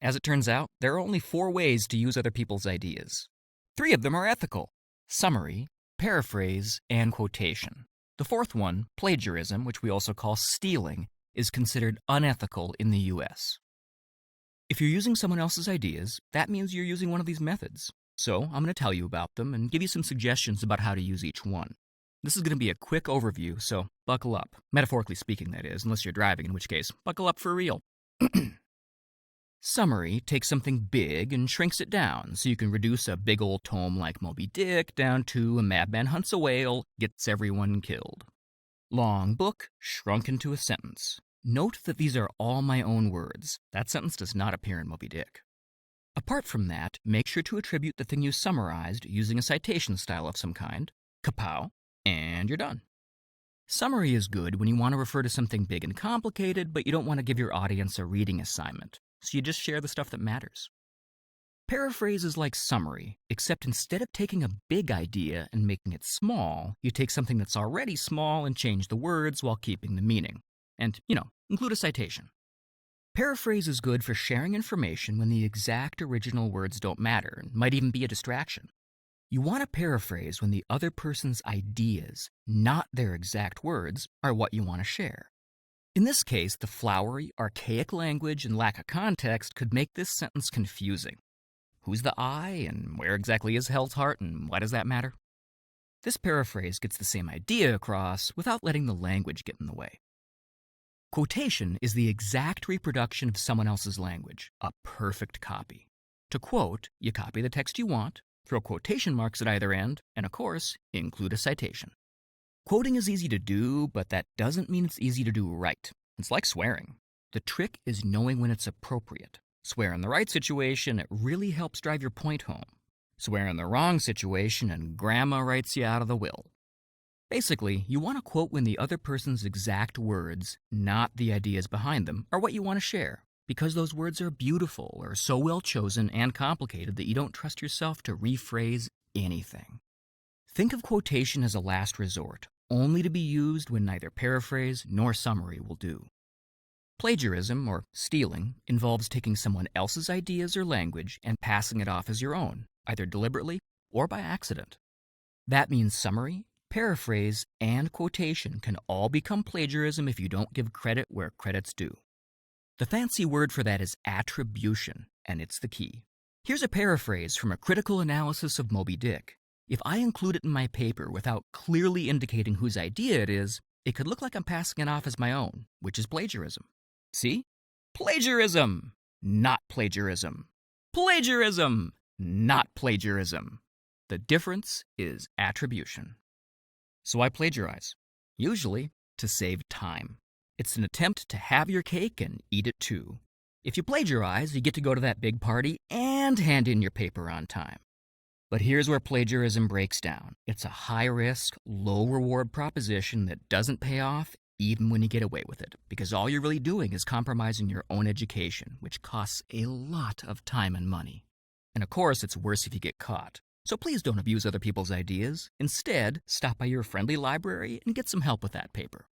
As it turns out, there are only 4 ways to use other people's ideas. 3 of them are ethical: summary, paraphrase, and quotation. The 4th one, plagiarism, which we also call stealing, is considered unethical in the US. If you're using someone else's ideas, that means you're using one of these methods. So I'm going to tell you about them and give you some suggestions about how to use each one. This is going to be a quick overview, so buckle up. Metaphorically speaking, that is, unless you're driving, in which case, buckle up for real. Summary takes something big and shrinks it down, so you can reduce a big old tome like Moby Dick down to a madman hunts a whale, gets everyone killed. Long book, shrunk into a sentence. Note that these are all my own words. That sentence does not appear in Moby Dick. Apart from that, make sure to attribute the thing you summarized using a citation style of some kind. Kapow, and you're done. Summary is good when you want to refer to something big and complicated, but you don't want to give your audience a reading assignment, so you just share the stuff that matters. Paraphrase is like summary, except instead of taking a big idea and making it small, you take something that's already small and change the words while keeping the meaning. And, include a citation. Paraphrase is good for sharing information when the exact original words don't matter and might even be a distraction. You want to paraphrase when the other person's ideas, not their exact words, are what you want to share. In this case, the flowery, archaic language and lack of context could make this sentence confusing. Who's the I, and where exactly is Hell's Heart, and why does that matter? This paraphrase gets the same idea across without letting the language get in the way. Quotation is the exact reproduction of someone else's language, a perfect copy. To quote, you copy the text you want, throw quotation marks at either end, and of course, include a citation. Quoting is easy to do, but that doesn't mean it's easy to do right. It's like swearing. The trick is knowing when it's appropriate. Swear in the right situation, it really helps drive your point home. Swear in the wrong situation, and grandma writes you out of the will. Basically, you want to quote when the other person's exact words, not the ideas behind them, are what you want to share, because those words are beautiful or so well chosen and complicated that you don't trust yourself to rephrase anything. Think of quotation as a last resort, only to be used when neither paraphrase nor summary will do. Plagiarism, or stealing, involves taking someone else's ideas or language and passing it off as your own, either deliberately or by accident. That means summary, paraphrase, and quotation can all become plagiarism if you don't give credit where credit's due. The fancy word for that is attribution, and it's the key. Here's a paraphrase from a critical analysis of Moby Dick. If I include it in my paper without clearly indicating whose idea it is, it could look like I'm passing it off as my own, which is plagiarism. See? Plagiarism, not plagiarism. Plagiarism, not plagiarism. The difference is attribution. So I plagiarize, usually to save time. It's an attempt to have your cake and eat it too. If you plagiarize, you get to go to that big party and hand in your paper on time. But here's where plagiarism breaks down. It's a high-risk, low-reward proposition that doesn't pay off even when you get away with it, because all you're really doing is compromising your own education, which costs a lot of time and money. And of course, it's worse if you get caught. So please don't abuse other people's ideas. Instead, stop by your friendly library and get some help with that paper.